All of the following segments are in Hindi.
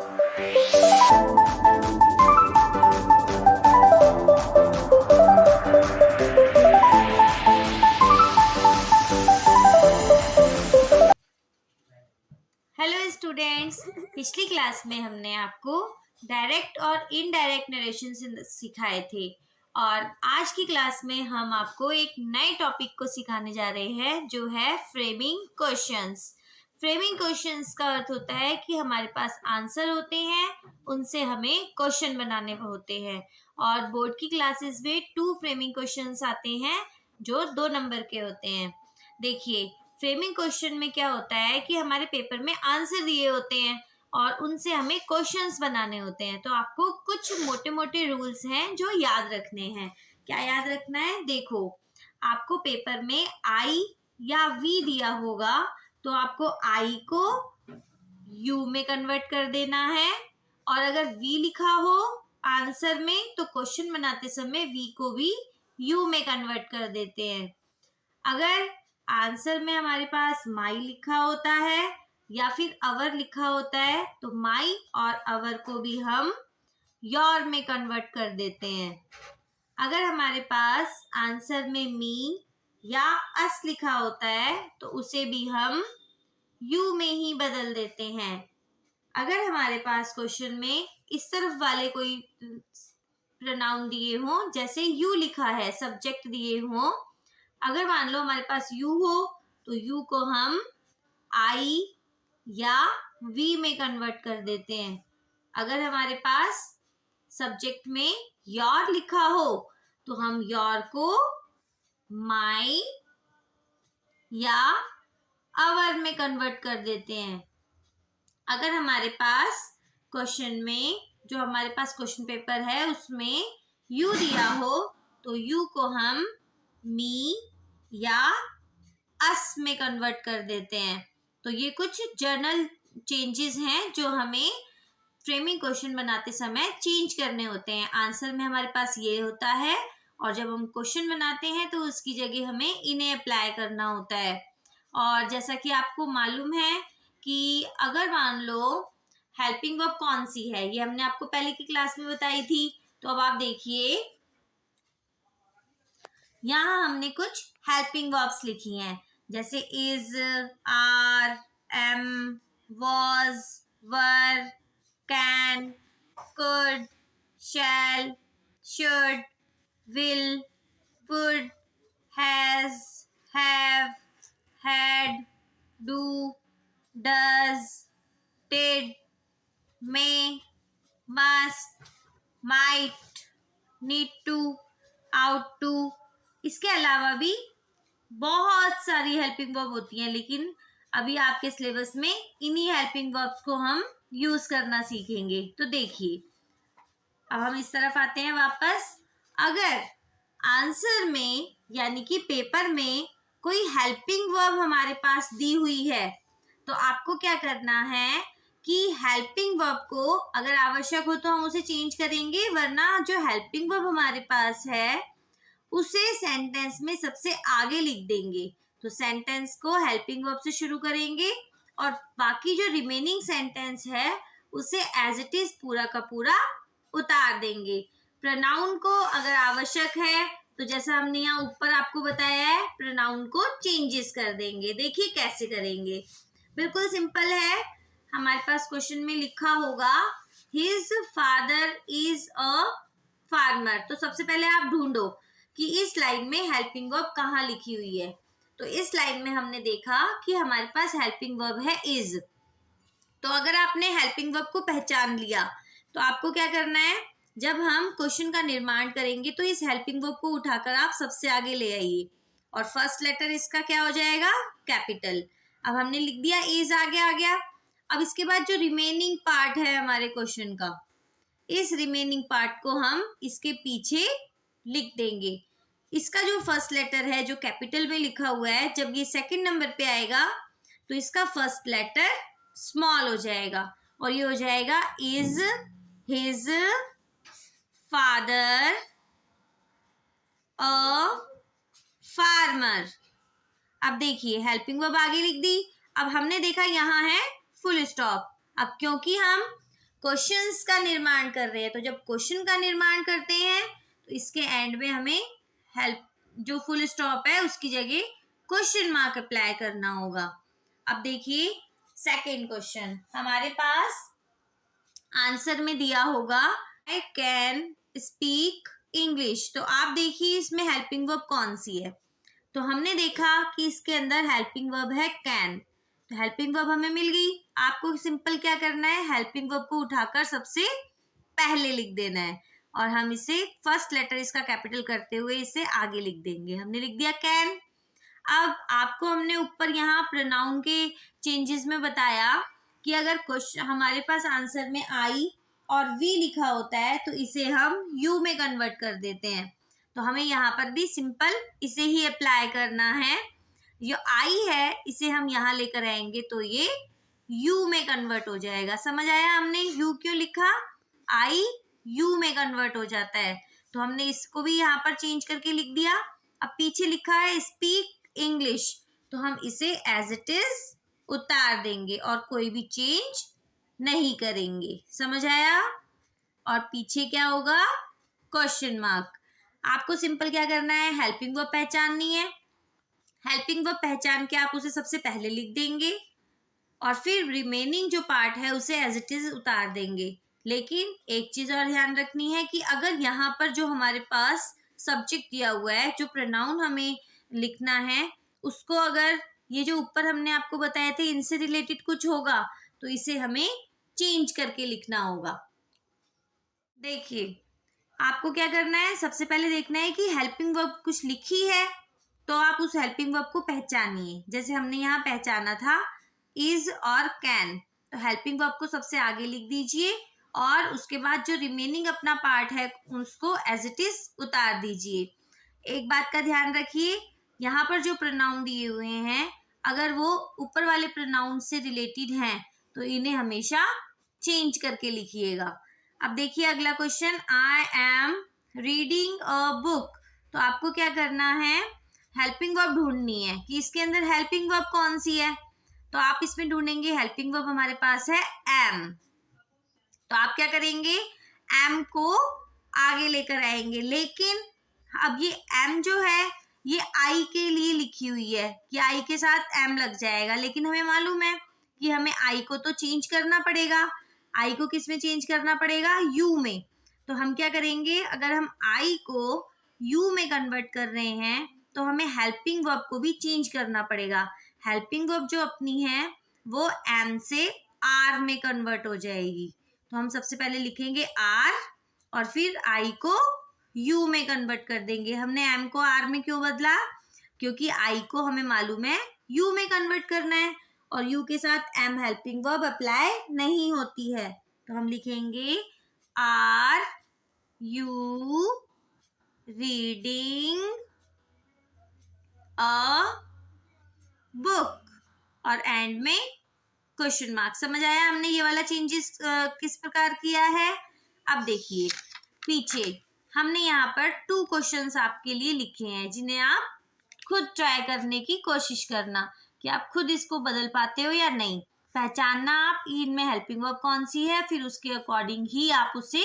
हेलो स्टूडेंट्स, पिछली क्लास में हमने आपको डायरेक्ट और इनडायरेक्ट नरेशन सिखाए थे और आज की क्लास में हम आपको एक नए टॉपिक को सिखाने जा रहे हैं जो है फ्रेमिंग क्वेश्चंस। फ्रेमिंग क्वेश्चंस का अर्थ होता है कि हमारे पास आंसर होते हैं, उनसे हमें क्वेश्चन बनाने होते हैं और बोर्ड की क्लासेस में 2 फ्रेमिंग क्वेश्चंस आते हैं जो 2 नंबर के होते हैं। देखिए, फ्रेमिंग क्वेश्चन में क्या होता है कि हमारे पेपर में आंसर दिए होते हैं और उनसे हमें क्वेश्चंस बनाने होते हैं। तो आपको कुछ मोटे मोटे रूल्स हैं जो याद रखने हैं। क्या याद रखना है? देखो, आपको पेपर में आई या वी दिया होगा तो आपको आई को यू में कन्वर्ट कर देना है और अगर वी लिखा हो आंसर में तो क्वेश्चन बनाते समय वी को भी यू में कन्वर्ट कर देते हैं। अगर आंसर में हमारे पास माई लिखा होता है या फिर अवर लिखा होता है तो माई और अवर को भी हम योर में कन्वर्ट कर देते हैं। अगर हमारे पास आंसर में मी या अस लिखा होता है तो उसे भी हम यू में ही बदल देते हैं। अगर हमारे पास क्वेश्चन में इस तरफ वाले कोई प्रोनाउन दिए हों, जैसे यू लिखा है, सब्जेक्ट दिए हों, अगर मान लो हमारे पास यू हो तो यू को हम आई या वी में कन्वर्ट कर देते हैं। अगर हमारे पास सब्जेक्ट में योर लिखा हो तो हम योर को माई या अवर में कन्वर्ट कर देते हैं। अगर हमारे पास क्वेश्चन में जो हमारे पास क्वेश्चन पेपर है उसमें यू दिया हो तो यू को हम मी या अस में कन्वर्ट कर देते हैं। तो ये कुछ जर्नल चेंजेस हैं जो हमें फ्रेमिंग क्वेश्चन बनाते समय चेंज करने होते हैं। आंसर में हमारे पास ये होता है और जब हम क्वेश्चन बनाते हैं तो उसकी जगह हमें इन्हें अप्लाई करना होता है। और जैसा कि आपको मालूम है कि अगर मान लो हेल्पिंग वर्ब कौन सी है, ये हमने आपको पहले की क्लास में बताई थी। तो अब आप देखिए, यहाँ हमने कुछ हेल्पिंग वर्ब्स लिखी हैं जैसे is, are, am, was, were, can, could, shall, should, will, would, has, have, had, do, does, did, may, must, might, need to, ought to. इसके अलावा भी बहुत सारी हेल्पिंग वर्ब होती हैं, लेकिन अभी आपके सिलेबस में इन्हीं हेल्पिंग वर्ब्स को हम यूज करना सीखेंगे। तो देखिए, अब हम इस तरफ आते हैं वापस। अगर आंसर में यानी कि पेपर में कोई हेल्पिंग वर्ब हमारे पास दी हुई है तो आपको क्या करना है कि हेल्पिंग वर्ब को अगर आवश्यक हो तो हम उसे चेंज करेंगे, वरना जो हेल्पिंग वर्ब हमारे पास है उसे सेंटेंस में सबसे आगे लिख देंगे। तो सेंटेंस को हेल्पिंग वर्ब से शुरू करेंगे और बाकी जो रिमेनिंग सेंटेंस है उसे एज इट इज पूरा का पूरा उतार देंगे। प्रोनाउन को अगर आवश्यक है तो जैसा हमने यहाँ ऊपर आपको बताया है, प्रोनाउन को चेंजेस कर देंगे। देखिए कैसे करेंगे, बिल्कुल सिंपल है। हमारे पास क्वेश्चन में लिखा होगा his father is a farmer. तो सबसे पहले आप ढूंढो कि इस लाइन में हेल्पिंग वर्ब कहाँ लिखी हुई है। तो इस लाइन में हमने देखा कि हमारे पास हेल्पिंग वर्ब है इज। तो अगर आपने हेल्पिंग वर्ब को पहचान लिया तो आपको क्या करना है, जब हम क्वेश्चन का निर्माण करेंगे तो इस हेल्पिंग वर्ब को उठाकर आप सबसे आगे ले आइए और फर्स्ट लेटर इसका क्या हो जाएगा, कैपिटल। अब हमने लिख दिया इज, आगे आ गया। अब इसके बाद जो रिमेनिंग पार्ट है हमारे क्वेश्चन का, इस रिमेनिंग पार्ट को हम इसके पीछे लिख देंगे। इसका जो फर्स्ट लेटर है जो कैपिटल में लिखा हुआ है, जब ये सेकंड नंबर पे आएगा तो इसका फर्स्ट लेटर स्मॉल हो जाएगा और ये हो जाएगा is his father a farmer. अब देखिए हेल्पिंग वर्ब आगे लिख दी। अब हमने देखा यहाँ है फुल स्टॉप। अब क्योंकि हम क्वेश्चंस का निर्माण कर रहे हैं। तो जब क्वेश्चन का निर्माण करते हैं तो इसके एंड में हमें हेल्प जो फुल स्टॉप है उसकी जगह क्वेश्चन मार्क अप्लाई करना होगा। अब देखिए सेकेंड क्वेश्चन हमारे पास आंसर में दिया होगा आई कैन स्पीक इंग्लिश। तो आप देखिए इसमें हेल्पिंग वर्ब कौन सी है। तो हमने देखा कि इसके अंदर हेल्पिंग वर्ब है कैन। तो हेल्पिंग वर्ब हमें मिल गई। आपको सिंपल क्या करना है, हेल्पिंग वर्ब को उठाकर सबसे पहले लिख देना है और हम इसे फर्स्ट लेटर इसका कैपिटल करते हुए इसे आगे लिख देंगे। हमने लिख दिया कैन। अब आपको हमने ऊपर यहाँ प्रोनाउन के चेंजेस में बताया कि अगर क्वेश्चन हमारे पास आंसर में आई और वी लिखा होता है तो इसे हम यू में कन्वर्ट कर देते हैं। तो हमें यहाँ पर भी सिंपल इसे ही अप्लाई करना है। जो आई है इसे हम यहाँ लेकर आएंगे तो ये यू में कन्वर्ट हो जाएगा। समझ आया हमने यू क्यों लिखा, आई यू में कन्वर्ट हो जाता है। तो हमने इसको भी यहाँ पर चेंज करके लिख दिया। अब पीछे लिखा है स्पीक इंग्लिश, तो हम इसे एज इट इज उतार देंगे और कोई भी चेंज नहीं करेंगे। समझ आया। और पीछे क्या होगा, क्वेश्चन मार्क। आपको सिंपल क्या करना है, हेल्पिंग वर्ब पहचाननी है। हेल्पिंग वर्ब पहचान के आप उसे सबसे पहले लिख देंगे और फिर रिमेनिंग जो पार्ट है उसे एज इट इज उतार देंगे। लेकिन एक चीज और ध्यान रखनी है कि अगर यहाँ पर जो हमारे पास सब्जेक्ट दिया हुआ है, जो प्रोनाउन हमें लिखना है, उसको अगर ये जो ऊपर हमने आपको बताए थे इनसे रिलेटेड कुछ होगा तो इसे हमें चेंज करके लिखना होगा। देखिए आपको क्या करना है, सबसे पहले देखना है कि हेल्पिंग वर्ब कुछ लिखी है तो आप उस हेल्पिंग वर्ब को पहचानिए। जैसे हमने यहाँ पहचाना था इज और कैन, तो हेल्पिंग वर्ब को सबसे आगे लिख दीजिए और उसके बाद जो रिमेनिंग अपना पार्ट है उसको एज इट इज उतार दीजिए। एक बात का ध्यान रखिए, यहाँ पर जो प्रोनाउन दिए हुए हैं अगर वो ऊपर वाले प्रोनाउन से रिलेटेड हैं तो इन्हें हमेशा चेंज करके लिखिएगा। अब देखिए अगला question, I am reading a book. तो आपको क्या करना है, हेल्पिंग वर्ब ढूंढनी है कि इसके अंदर हेल्पिंग वर्ब कौन सी है। तो आप इसमें ढूंढेंगे, हेल्पिंग वर्ब हमारे पास है एम। तो आप क्या करेंगे, एम को आगे लेकर आएंगे। लेकिन अब ये एम जो है ये आई के लिए लिखी हुई है कि आई के साथ एम लग जाएगा, लेकिन हमें मालूम है कि हमें आई को तो चेंज करना पड़ेगा। आई को किस में चेंज करना पड़ेगा, यू में। तो हम क्या करेंगे, अगर हम आई को यू में कन्वर्ट कर रहे हैं तो हमें हेल्पिंग वर्ब को भी चेंज करना पड़ेगा। हेल्पिंग वर्ब जो अपनी है वो एम से आर में कन्वर्ट हो जाएगी। तो हम सबसे पहले लिखेंगे आर और फिर आई को यू में कन्वर्ट कर देंगे। हमने एम को आर में क्यों बदला, क्योंकि आई को हमें मालूम है यू में कन्वर्ट करना है और यू के साथ एम हेल्पिंग वर्ब अप्लाई नहीं होती है। तो हम लिखेंगे are you reading a book और एंड में क्वेश्चन मार्क। समझ आया हमने ये वाला चेंजेस किस प्रकार किया है। अब देखिए पीछे हमने यहाँ पर 2 क्वेश्चंस आपके लिए लिखे हैं जिन्हें आप खुद ट्राई करने की कोशिश करना कि आप खुद इसको बदल पाते हो या नहीं। पहचानना आप इनमें हेल्पिंग वर्ब कौन सी है, फिर उसके अकॉर्डिंग ही आप उसे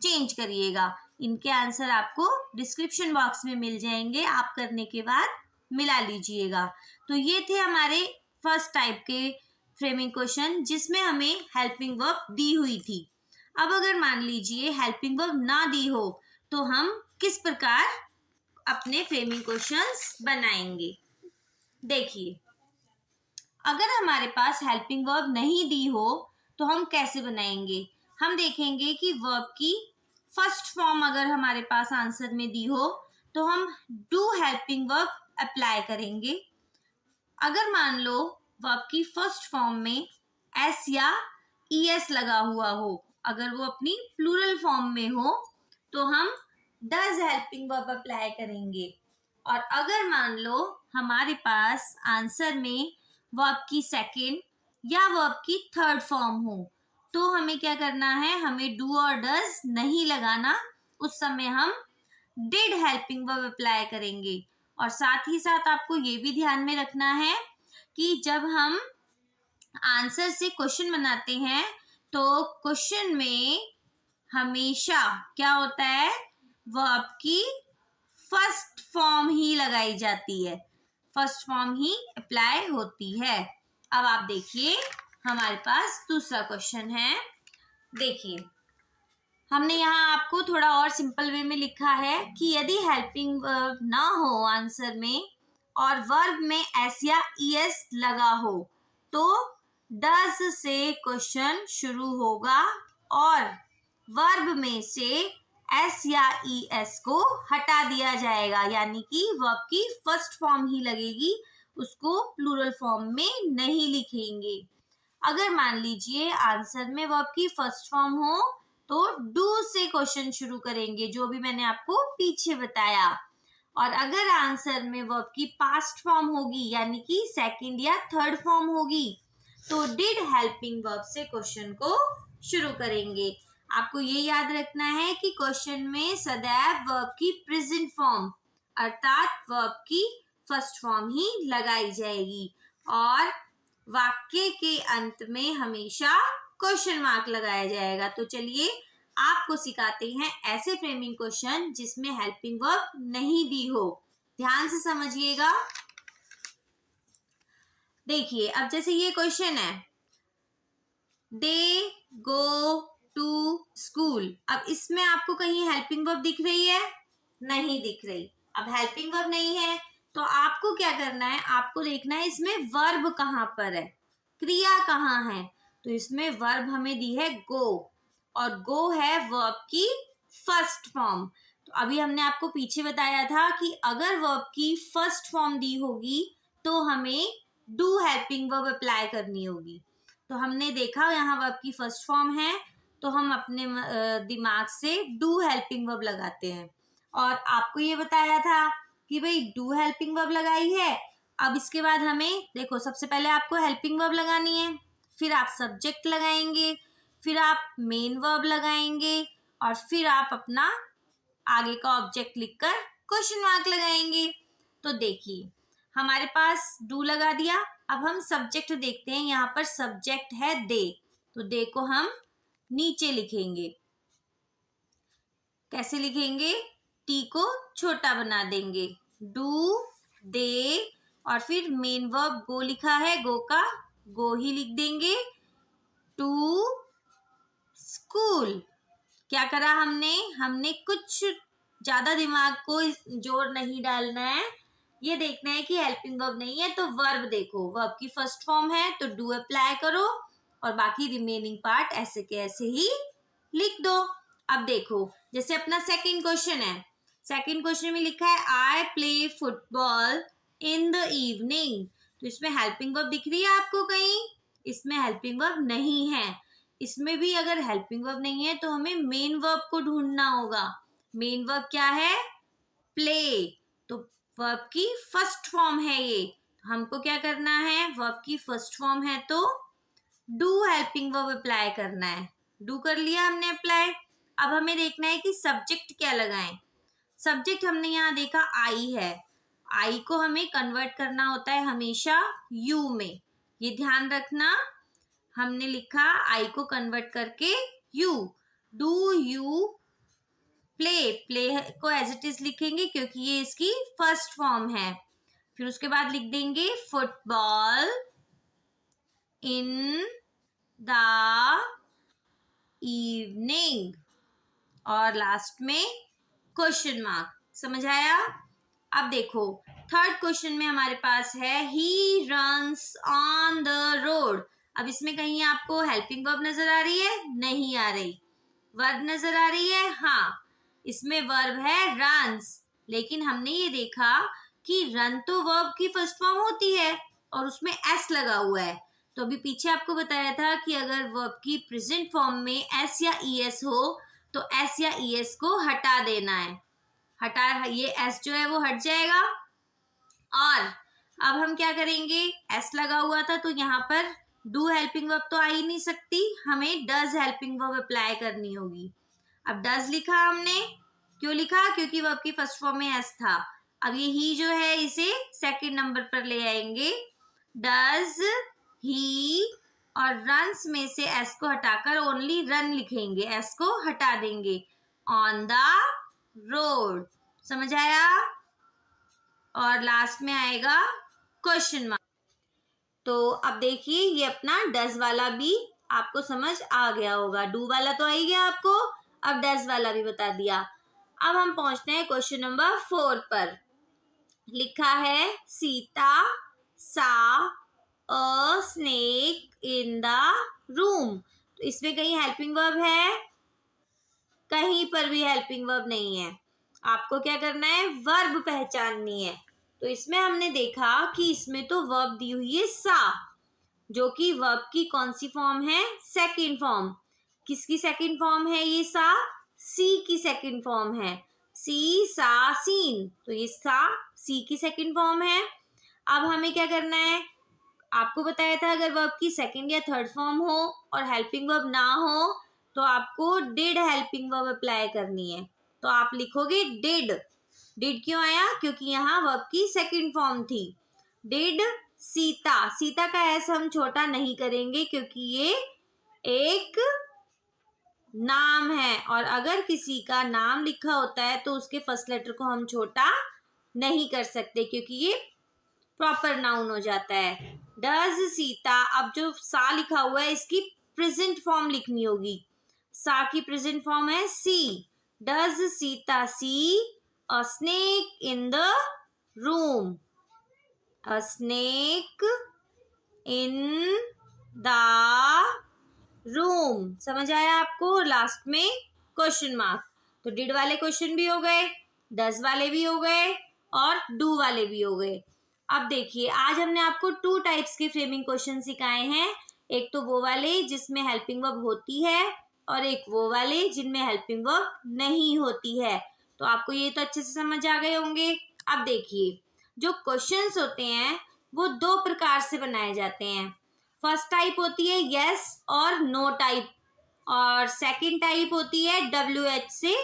चेंज करिएगा। इनके आंसर आपको डिस्क्रिप्शन बॉक्स में मिल जाएंगे, आप करने के बाद मिला लीजिएगा। तो ये थे हमारे फर्स्ट टाइप के फ्रेमिंग क्वेश्चन जिसमें हमें हेल्पिंग वर्ब दी हुई थी। अब अगर मान लीजिए हेल्पिंग वर्ब ना दी हो तो हम किस प्रकार अपने फ्रेमिंग क्वेश्चंस बनाएंगे। देखिए अगर हमारे पास हेल्पिंग वर्ब नहीं दी हो तो हम कैसे बनाएंगे। हम देखेंगे कि वर्ब की फर्स्ट फॉर्म अगर हमारे पास आंसर में दी हो तो हम डू हेल्पिंग वर्ब अप्लाई करेंगे। अगर मान लो वर्ब की फर्स्ट फॉर्म में एस या ईएस लगा हुआ हो, अगर वो अपनी प्लूरल फॉर्म में हो तो हम डज हेल्पिंग वर्ब अप्लाई करेंगे। और अगर मान लो हमारे पास आंसर में वर्ब की सेकेंड या वर्ब की थर्ड फॉर्म हो तो हमें क्या करना है, हमें डू और डज नहीं लगाना, उस समय हम डिड हेल्पिंग वर्ब अप्लाई करेंगे। और साथ ही साथ आपको ये भी ध्यान में रखना है कि जब हम आंसर से क्वेश्चन बनाते हैं तो क्वेश्चन में हमेशा क्या होता है, वर्ब की फर्स्ट फॉर्म ही लगाई जाती है, फर्स्ट फॉर्म ही अप्लाई होती है। अब आप देखिए हमारे पास दूसरा क्वेश्चन है। देखिए हमने यहाँ आपको थोड़ा और सिंपल वे में लिखा है कि यदि हेल्पिंग वर्ब ना हो आंसर में और वर्ब में एस या ईएस लगा हो तो डज से क्वेश्चन शुरू होगा और वर्ब में से एस या ईएस को हटा दिया जाएगा, यानी कि वर्ब की फर्स्ट फॉर्म ही लगेगी, उसको प्लूरल फॉर्म में नहीं लिखेंगे। अगर मान लीजिए आंसर में वर्ब की फर्स्ट फॉर्म हो तो डू से क्वेश्चन शुरू करेंगे, जो भी मैंने आपको पीछे बताया। और अगर आंसर में वर्ब की पास्ट फॉर्म होगी यानी कि सेकंड या थर्ड फॉर्म होगी तो डिड हेल्पिंग वर्ब से क्वेश्चन को शुरू करेंगे। आपको ये याद रखना है कि क्वेश्चन में सदैव वर्ब की प्रेजेंट फॉर्म अर्थात वर्ब की फर्स्ट फॉर्म ही लगाई जाएगी और वाक्य के अंत में हमेशा क्वेश्चन मार्क लगाया जाएगा। तो चलिए आपको सिखाते हैं ऐसे फ्रेमिंग क्वेश्चन जिसमें हेल्पिंग वर्ब नहीं दी हो। ध्यान से समझिएगा। देखिए अब जैसे ये क्वेश्चन है, दे गो टू स्कूल। अब इसमें आपको कहीं हेल्पिंग वर्ब दिख रही है? नहीं दिख रही। अब हेल्पिंग वर्ब नहीं है तो आपको क्या करना है, आपको देखना है इसमें वर्ब कहाँ पर है, क्रिया कहाँ है। तो इसमें वर्ब हमें दी है गो और गो है वर्ब की फर्स्ट फॉर्म। तो अभी हमने आपको पीछे बताया था कि अगर वर्ब की फर्स्ट फॉर्म दी होगी तो हमें डू हेल्पिंग वर्ब अप्लाई करनी होगी। तो हमने देखा यहाँ वर्ब की फर्स्ट फॉर्म है तो हम अपने दिमाग से डू हेल्पिंग वर्ब लगाते हैं और आपको ये बताया था कि भाई डू हेल्पिंग वर्ब लगाई है। अब इसके बाद हमें देखो सबसे पहले आपको हेल्पिंग वर्ब लगानी है, फिर आप सब्जेक्ट लगाएंगे, फिर आप मेन वर्ब लगाएंगे और फिर आप अपना आगे का ऑब्जेक्ट लिखकर क्वेश्चन मार्क लगाएंगे। तो देखिए हमारे पास डू लगा दिया। अब हम सब्जेक्ट देखते हैं, यहाँ पर सब्जेक्ट है दे, तो दे को हम नीचे लिखेंगे। कैसे लिखेंगे? टी को छोटा बना देंगे, डू दे और फिर मेन वर्ब गो लिखा है, गो का गो ही लिख देंगे, टू स्कूल। क्या करा हमने कुछ ज्यादा दिमाग को जोर नहीं डालना है, ये देखना है कि हेल्पिंग वर्ब नहीं है तो वर्ब देखो, वर्ब की फर्स्ट फॉर्म है तो डू अप्लाई करो और बाकी रिमेनिंग पार्ट ऐसे के ऐसे ही लिख दो। अब देखो जैसे अपना सेकंड क्वेश्चन है, सेकंड क्वेश्चन में लिखा है I play football in the evening. तो इसमें हेल्पिंग वर्ब दिख रही है आपको कहीं? इसमें हेल्पिंग वर्ब नहीं है। इसमें भी अगर हेल्पिंग वर्ब नहीं है तो हमें मेन वर्ब को ढूंढना होगा। मेन वर्ब क्या है? प्ले। तो वर्ब की फर्स्ट फॉर्म है ये, हमको क्या करना है, वर्ब की फर्स्ट फॉर्म है तो डू हेल्पिंग वर्ब अप्लाई करना है। डू कर लिया हमने अप्लाई। अब हमें देखना है कि सब्जेक्ट क्या लगाएं। सब्जेक्ट हमने यहाँ देखा आई है, आई को हमें कन्वर्ट करना होता है हमेशा यू में, ये ध्यान रखना। हमने लिखा आई को कन्वर्ट करके you, do you play, play को एज इट इज लिखेंगे क्योंकि ये इसकी फर्स्ट फॉर्म है। फिर उसके बाद लिख देंगे फुटबॉल इन द इवनिंग और लास्ट में क्वेश्चन मार्क। समझ आया? अब देखो थर्ड क्वेश्चन में हमारे पास है he runs on the road. अब इसमें कहीं आपको हेल्पिंग वर्ब नजर आ रही है? नहीं आ रही। वर्ब नजर आ रही है? हाँ, इसमें वर्ब है रन्स, लेकिन हमने ये देखा कि रन तो वर्ब की फर्स्ट फॉर्म होती है और उसमें एस लगा हुआ है। तो अभी पीछे आपको बताया था कि अगर वर्ब की प्रेजेंट फॉर्म में एस या ईएस हो तो एस या ईएस को हटा देना है। हटा, ये एस जो है वो हट जाएगा और अब हम क्या करेंगे, एस लगा हुआ था तो यहाँ पर डू हेल्पिंग वर्ब तो आ ही नहीं सकती, हमें डज हेल्पिंग वर्ब अप्लाई करनी होगी। अब डज लिखा हमने, क्यों लिखा? क्योंकि वर्ब की फर्स्ट फॉर्म में एस था। अब ये ही जो है इसे सेकंड नंबर पर ले आएंगे, डज ही और रन्स में से एस को हटाकर ओनली रन लिखेंगे, एस को हटा देंगे। ऑन द रोड, समझ आया? और लास्ट में आएगा क्वेश्चन मार्क। तो अब देखिए ये अपना डज वाला भी आपको समझ आ गया होगा। डू वाला तो आ ही गया आपको, अब डज वाला भी बता दिया। अब हम पहुंचते हैं क्वेश्चन नंबर 4 पर। लिखा है सीता सा अ स्नेक इन द रूम। तो इसमें कहीं हेल्पिंग वर्ब है? कहीं पर भी हेल्पिंग वर्ब नहीं है। आपको क्या करना है? वर्ब पहचाननी है। तो इसमें हमने देखा कि इसमें तो वर्ब दी हुई है सा, जो कि वर्ब की कौन सी फॉर्म है? Second form. किसकी सेकंड फॉर्म है ये सा? सी की सेकंड फॉर्म है। सी सा सीन, तो ये सा सी की सेकंड फॉर्म है। अब हमें क्या करना है? आपको बताया था अगर वर्ब की सेकंड या थर्ड फॉर्म हो और हेल्पिंग वर्ब ना हो तो आपको डिड हेल्पिंग वर्ब अप्लाई करनी है। तो आप लिखोगे डिड। डिड क्यों आया? क्योंकि यहाँ वर्ब की सेकंड फॉर्म थी। डिड सीता, सीता का एस हम छोटा नहीं करेंगे क्योंकि ये एक नाम है, और अगर किसी का नाम लिखा होता है तो उसके फर्स्ट लेटर को हम छोटा नहीं कर सकते क्योंकि ये प्रॉपर नाउन हो जाता है। डज सीता, अब जो सा लिखा हुआ है इसकी प्रेजेंट फॉर्म लिखनी होगी। सा की प्रेजेंट फॉर्म है see. Does Sita see a snake in the room? A snake in the room, समझ आया आपको? लास्ट में क्वेश्चन मार्क। तो डिड वाले क्वेश्चन भी हो गए, डज वाले भी हो गए और डू वाले भी हो गए। अब देखिए आज हमने आपको 2 टाइप्स के फ्रेमिंग क्वेश्चन सिखाए हैं। एक तो वो वाले जिसमें हेल्पिंग वर्ब होती है और एक वो वाले जिनमें हेल्पिंग वर्ब नहीं होती है। तो आपको ये तो अच्छे से समझ आ गए होंगे। अब देखिए जो क्वेश्चंस होते हैं वो 2 प्रकार से बनाए जाते हैं। फर्स्ट टाइप होती है यस और नो टाइप, और सेकंड टाइप होती है WH से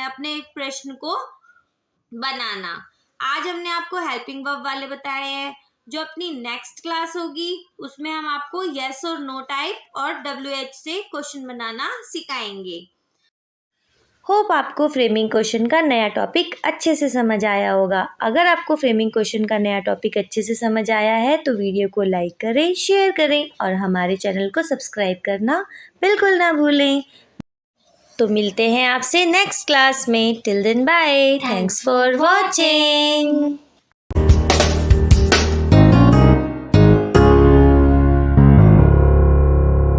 अपने प्रश्न को बनाना। आज हमने आपको हेल्पिंग वर्ब वाले बताए हैं। जो अपनी नेक्स्ट क्लास होगी उसमें हम आपको यस और नो टाइप और WH से क्वेश्चन बनाना सिखाएंगे। होप आपको फ्रेमिंग क्वेश्चन का नया टॉपिक अच्छे से समझ आया होगा। अगर आपको फ्रेमिंग क्वेश्चन का नया टॉपिक अच्छे से समझ आया है तो वीडियो को लाइक करें, शेयर करें और हमारे चैनल को सब्सक्राइब करना बिल्कुल ना भूलें। तो मिलते हैं आपसे नेक्स्ट क्लास में। Till then bye, thanks for watching.